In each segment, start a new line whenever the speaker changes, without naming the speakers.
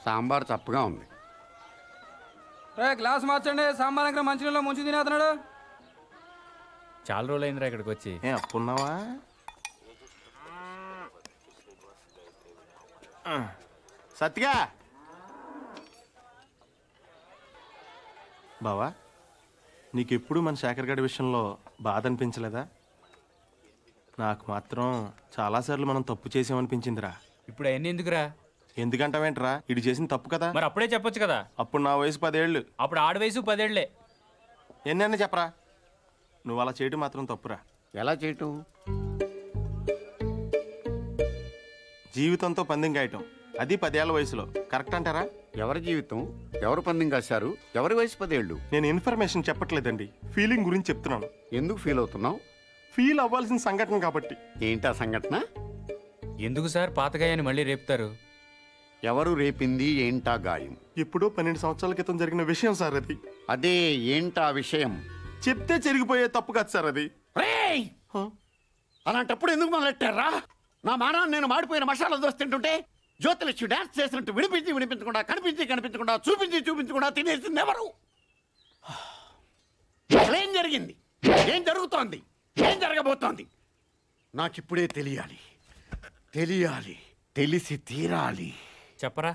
సాంబార్ చప్పగా ఉంది.
గ్లాస్ మార్చండి. సాంబార్ దగ్గర మంచినీళ్ళు ముంచి తినేస్తున్నాడు.
చాలా రోజులైందిరా ఇక్కడికి వచ్చి.
అప్పున్నావా? సత్తిగా బావా, నీకెప్పుడు మన శేఖర్ గడి విషయంలో బాధ అనిపించలేదా? నాకు మాత్రం చాలాసార్లు మనం తప్పు చేసామనిపించిందిరా.
ఇప్పుడు అవన్నీ ఎందుకురా?
ఎందుకంటావేంట్రా? ఇటు చేసిన తప్పు కదా.
మరి అప్పుడే చెప్పొచ్చు కదా.
అప్పుడు నా వయసు 10 ఏళ్ళు.
అప్పుడు ఆడ వయసు 10 ఏళ్లే.
ఎన్నైనా చెప్పరా, నువ్వు అలా చేయటం మాత్రం తప్పురా.
ఎలా చేయటం?
జీవితంతో పందెం గాయటం, అది 10 ఏళ్ల వయసులో. కరెక్ట్ అంటారా?
ఎవరి జీవితం, ఎవరు పందెం కాశారు, ఎవరి వయసు 10 ఏళ్ళు?
నేను ఇన్ఫర్మేషన్ చెప్పట్లేదండి, ఫీలింగ్ గురించి చెప్తున్నాను.
ఎందుకు ఫీల్ అవుతున్నావు?
ఫీల్ అవ్వాల్సిన సంఘటన కాబట్టి.
ఏంటా సంఘటన?
ఎందుకు సార్ పాతగాయని మళ్ళీ రేపుతారు?
ఎవరు రేపింది? ఏంటా గాయం?
ఎప్పుడో 12 సంవత్సరాల క్రితం జరిగిన విషయం సార్ అది.
అదే ఏంటా విషయం?
చెప్తే జరిగిపోయే తప్పు కాదు సార్ అది.
అలాంటప్పుడు ఎందుకు మొదలెట్టారా? నా మానాన్ని నేను మాడిపోయిన మసాలా దోశ తింటుంటే జ్యోతిలక్ష్మి డాన్స్ చేసినట్టు వినిపించకుండా, కనిపించకుండా, చూపించకుండా తినేసింది ఎవరు? ఏం జరిగింది? ఏం జరుగుతోంది? ఏం జరగబోతోంది? నాకిప్పుడే తెలియాలి. తెలిసి తీరాలి.
చెప్పరా.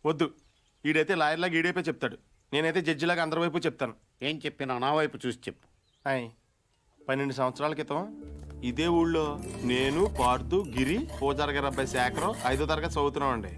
వద్దు, ఈడైతే లాయర్లాగా ఈడైపోయి చెప్తాడు, నేనైతే జడ్జిలాగా అందరి వైపు చెప్తాను.
ఏం చెప్పినా నా వైపు చూసి చెప్పు.
12 సంవత్సరాల క్రితం ఇదే ఊళ్ళో నేను, పార్థు, గిరి, పూజారి గారి అబ్బాయి శేఖరం 5వ తరగతి చదువుతున్నామండి.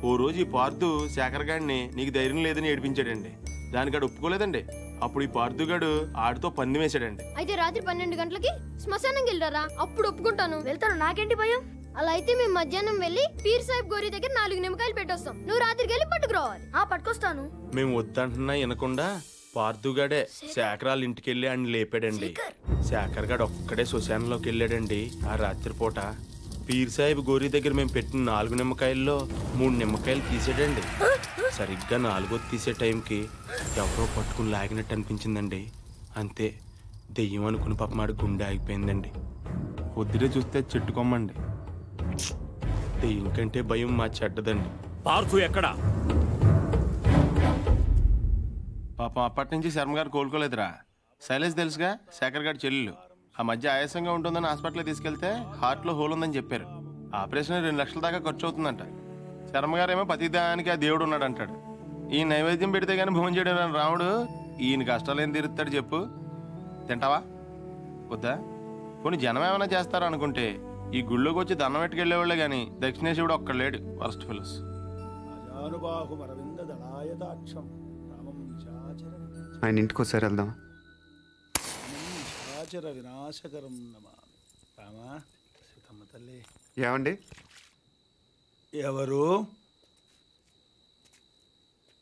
ఓ రోజు ఈ పార్థు శేఖర్ గారిని నీకు ధైర్యం లేదని ఏడిపించాడండి. దానికాడు ఒప్పుకోలేదండి. అప్పుడు ఈ పార్థుగాడు ఆడితో పందెం వేసాడండి.
అయితే రాత్రి 12 గంటలకి శ్మశానంకి వెళ్ళారా? అప్పుడు ఒప్పుకుంటాను. వెళ్తాను, నాకేంటి భయం. అలా అయితే మేము మధ్యాహ్నం వెళ్ళి పీర్ సాహిబ్ గోరీ దగ్గర 4 నిమ్మకాయలు పెట్టొస్తాం. నువ్వు రాత్రికి వెళ్ళి పట్టుకురావాలి. పట్టుకొస్తాను.
మేము వద్దంటున్నా వినకుండా పార్థుగాడే శేఖరాల ఇంటికి వెళ్ళి ఆయన లేపాడండి. శేఖర్ గాడు ఒక్కడే శ్మశానంలోకి వెళ్ళాడండి. ఆ రాత్రిపూట పీర్ సాహిబ్ గోరీ దగ్గర మేము పెట్టిన 4 నిమ్మకాయల్లో 3 నిమ్మకాయలు తీసాడండి. సరిగ్గా 4వ తీసే టైంకి ఎవరో పట్టుకుని లాగినట్టు అనిపించిందండి. అంతే, దెయ్యం అనుకుని పాపమాడి గుండె ఆగిపోయిందండి. పొద్దునే చూస్తే చెట్టుకోమ్మండి. దెయ్యం కంటే భయం మా చెడ్డదండి.
పార్థు ఎక్కడా?
పాపం అప్పటి నుంచి శర్మ గారు కోలుకోలేదురా. శైలేష్ తెలుసుగా, శేఖర్ గారి చెల్లెలు. ఆ మధ్య ఆయాసంగా ఉంటుందని హాస్పిటల్కి తీసుకెళ్తే హార్ట్లో హోల్ ఉందని చెప్పారు. ఆపరేషన్ 2 లక్షల దాకా ఖర్చు అవుతుందంట. శర్మ గారేమో ప్రతిదానికి ఆ దేవుడు ఉన్నాడు అంటాడు. ఈ నైవేద్యం పెడితే కానీ భోజనం చేయడం రాముడు ఈయన కష్టాలు ఏం తీరుతాడు చెప్పు? తింటావా? వద్దా? కొన్ని జనం ఏమైనా చేస్తారా అనుకుంటే ఈ గుళ్ళోకి వచ్చి దండం పెట్టుకెళ్లేవాళ్ళే కానీ దక్షిణేశ్వరుడు ఒక్కడు లేడు. Worst fellows.
ఆయన ఇంటికి ఒకసారి వెళ్దాం. ఏమండి?
ఎవరు?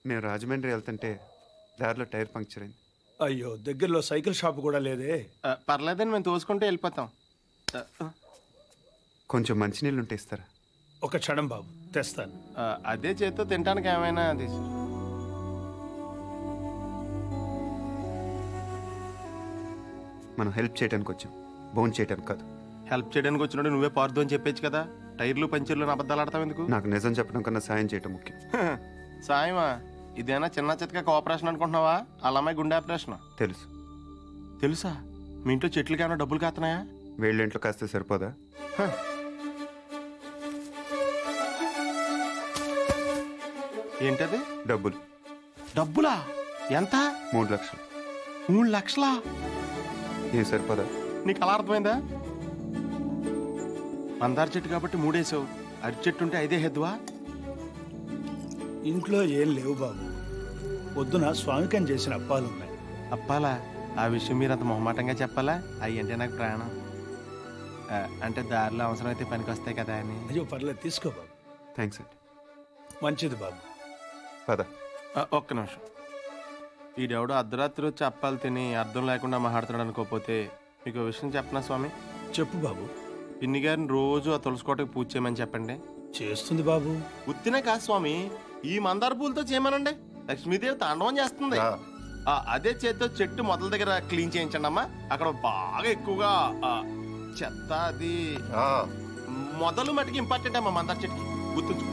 నేను రాజమండ్రి వెళ్తుంటే దారిలో టైర్ పంక్చర్ అయింది.
అయ్యో, దగ్గరలో సైకిల్ షాప్ కూడా లేదే?
పర్లేదని మేము తోసుకుంటే వెళ్ళిపోతాం.
కొంచెం మంచినీళ్ళు ఉంటే ఇస్తారా?
ఒక క్షణం బాబు, తెస్తాను.
అదే చేత్తో తినడానికి ఏమైనా తీసు.
మనం హెల్ప్ చేయడానికి వచ్చాం, బోన్ చేయడానికి కాదు.
హెల్ప్ చేయడానికి వచ్చినట్టు నువ్వే పార్దు అని చెప్పేచ్చు కదా. టైర్లు పంచర్లు అబద్ధాలు ఆడతావు ఎందుకు?
నాకు నిజం చెప్పడం కన్నా సాయం చేయటం ముఖ్యం.
సాయమా? ఇదేనా చిన్న చితక కోఆపరేషన్ అనుకుంటున్నావా? అలా అమ్మాయి గుండె ఆపరేషన్.
తెలుసు.
తెలుసా? మీ ఇంట్లో చెట్లకి ఏమైనా డబ్బులు కాస్తున్నాయా?
వేళ్ళ ఇంట్లో కాస్తే సరిపోదా?
ఏంటది?
డబ్బులు.
డబ్బులా? ఎంత?
3 లక్షలు.
3 లక్షలా?
ఏం సరిపోదా?
నీకు అలా అర్థమైందా? మందార చెట్టు కాబట్టి 3 వేసావు, అరటి చెట్టు ఉంటే 5 హెద్దువా?
ఇంట్లో ఏం లేవు బాబు. పొద్దున స్వామికం చేసిన అప్పాలున్నాయి.
అప్పాలా? ఆ విషయం మీరు అంత మొహమాటంగా చెప్పాలా? అవి అంటే నాకు ప్రాణం. అంటే దారిలో అవసరం అయితే పనికి వస్తాయి కదా అని.
అయ్యో పర్లేదు, తీసుకో బాబు.
థ్యాంక్స్ అండి.
మంచిది బాబు.
పద.
ఒక్క నిమిషం. ఈడెవడో అర్ధరాత్రి వచ్చి అప్పాలు తిని అర్థం లేకుండా మాట్లాడుతున్నాడు అనుకోకపోతే మీకు విషయం చెప్పనా స్వామి?
చెప్పు బాబు.
పిన్ని గారిని రోజు ఆ తులసికోటకి పూజ చేయమని చెప్పండి.
చేస్తుంది బాబు.
ఉత్తినే కాదు స్వామి, ఈ మందార పూలతో చేయమనండి. లక్ష్మీదేవి తాండవం చేస్తుంది. అదే చేత్తో చెట్టు మొదల దగ్గర క్లీన్ చేయించండి అమ్మా. అక్కడ బాగా ఎక్కువగా చెత్త అది మొదలు మటుకు ఇంపార్టెంట్ అమ్మా. మందార చెట్టుకి గుర్తుంచు.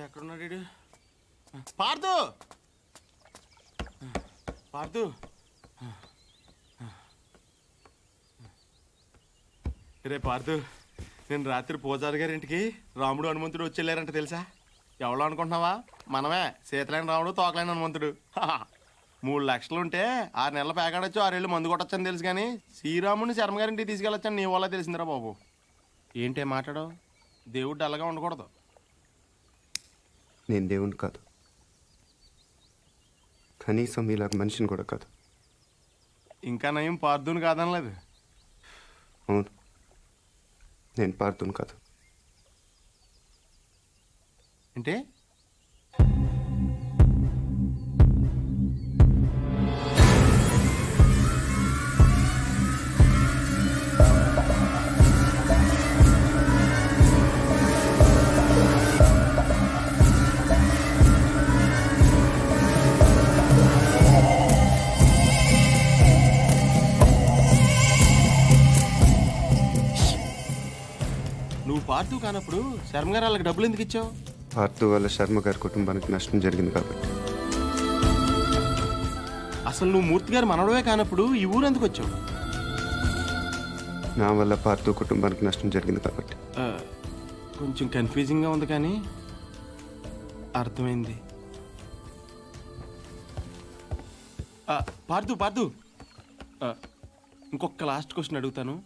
ఎక్కడున్నాడు పార్దు? పార్దు రే పార్దు, నేను రాత్రి పూజారి గారి ఇంటికి రాముడు హనుమంతుడు వచ్చేళ్ళారంట తెలుసా? ఎవడో అనుకుంటున్నావా? మనమే, సీతలేని రాముడు తోకలేని హనుమంతుడు. 3 లక్షలు ఉంటే 6 నెలల పేకాడొచ్చు, 6 ఏళ్ళు మందు కొట్టొచ్చని తెలుసు, కానీ శ్రీరాముడిని శర్మగారింటికి తీసుకెళ్ళొచ్చని నీ వల్ల తెలిసిందిరా బాబు. ఏంటే మాట్లాడవు? దేవుడు అలాగా ఉండకూడదు.
నేను దేవుని కాదు, కనీసం ఇలాగ మనిషిని కూడా కాదు.
ఇంకా నయం పార్దుని కాదనలేదు.
అవును, నేను పార్దుని కాదు.
అంటే నువ్వు పార్దు కానప్పుడు శర్మ గారు వాళ్ళకి డబ్బులు ఎందుకు ఇచ్చావు?
పార్దు వల్ల శర్మ గారి కుటుంబానికి నష్టం జరిగింది కాబట్టి.
అసలు నువ్వు మూర్తి గారు మనవడమే కానప్పుడు ఈ ఊరు ఎందుకు వచ్చావు?
నా వల్ల పార్దు కుటుంబానికి నష్టం జరిగింది కాబట్టి.
కొంచెం కన్ఫ్యూజింగ్గా ఉంది కానీ అర్థమైంది. పార్దు పార్దు ఇంకొక లాస్ట్ క్వశ్చన్ అడుగుతాను.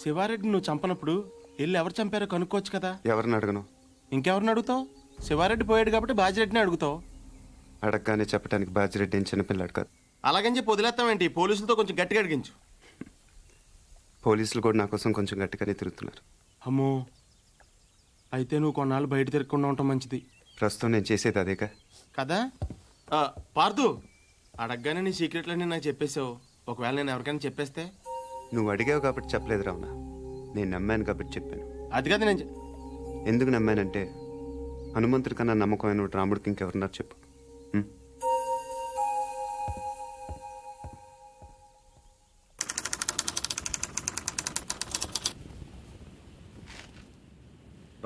శివారెడ్డి నువ్వు చంపనప్పుడు వెళ్ళి ఎవరు చంపారో కనుక్కోవచ్చు కదా?
ఎవరిని అడగను?
ఇంకెవరిని అడుగుతావు? శివారెడ్డి పోయాడు కాబట్టి బాజిరెడ్డిని అడుగుతావు.
అడగగానే చెప్పడానికి బాజిరెడ్డి ఏం చిన్నపిల్లాడు కాదు.
అలాగని చెప్పి వదిలేస్తావేంటి? పోలీసులతో కొంచెం గట్టిగా అడిగించు.
పోలీసులు కూడా నా కోసం కొంచెం గట్టిగానే తిరుగుతున్నారు.
అమ్మో, అయితే నువ్వు కొన్నాళ్ళు బయట తిరగకుండా ఉండటం మంచిది.
ప్రస్తుతం నేను చేసేది అదేగా
కదా. పార్దు, అడగగానే నీ సీక్రెట్లన్నీ నాకు చెప్పేసావు. ఒకవేళ నేను ఎవరికైనా చెప్పేస్తే?
నువ్వు అడిగావు కాబట్టి చెప్పలేదు రావునా, నేను నమ్మాను కాబట్టి చెప్పాను.
అది కదా నేను
ఎందుకు నమ్మానంటే హనుమంతుడి కన్నా నమ్మకమైన రాముడికి ఇంకెవరున్నారు చెప్పు.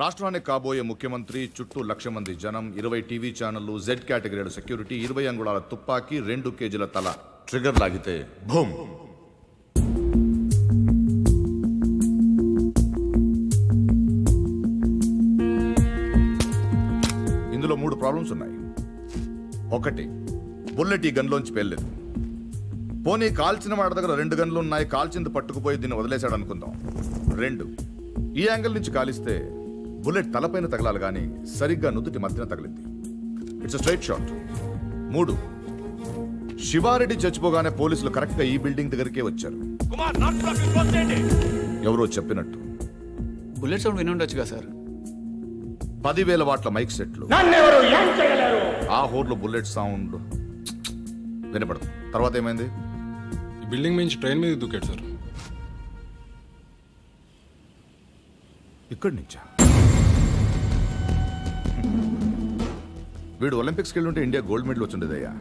రాష్ట్రానికి కాబోయే ముఖ్యమంత్రి, చుట్టూ 1,00,000 మంది జనం, 20 టీవీ ఛానళ్లు, జెడ్ కేటగిరీల సెక్యూరిటీ, 20 అంగుళాల తుపాకీ, 2 కేజీల తల. ట్రిగర్ లాగితే భూమ్. ఇందులో 3 ప్రాబ్లమ్స్ ఉన్నాయి. 1, బుల్లెట్ ఈ గన్లోంచి పేర్లేదు. పోనీ కాల్చిన వాడి దగ్గర 2 గన్లు ఉన్నాయి, కాల్చింది పట్టుకుపోయి దీన్ని వదిలేశాడు అనుకుందాం. 2, ఈ యాంగిల్ నుంచి కాలిస్తే బుల్లెట్ తలపైన తగలాలి కానీ సరిగ్గా నుదుటి మధ్యన తగిలింది. It's straight shot. 3, శివారెడ్డి చచ్చిపోగానే పోలీసులు కరెక్ట్ గా ఈ బిల్డింగ్ దగ్గరికే వచ్చారు. ఎవరో చెప్పినట్టు
బుల్లెట్ సౌండ్ వినుండొచ్చుగా సార్.
10,000 వాట్ల మైక్ సెట్లు, ఆ హోర్లో బుల్లెట్ సౌండ్ వినపడదు. తర్వాత ఏమైంది?
ఈ బిల్డింగ్ నుంచి ట్రైన్ మీద దూకాడు సార్.
ఇక్కడి నుంచా? వీడు ఒలింపిక్స్కి వెళ్ళి ఉంటే ఇండియా గోల్డ్ మెడల్ వచ్చిండేదయ్యా.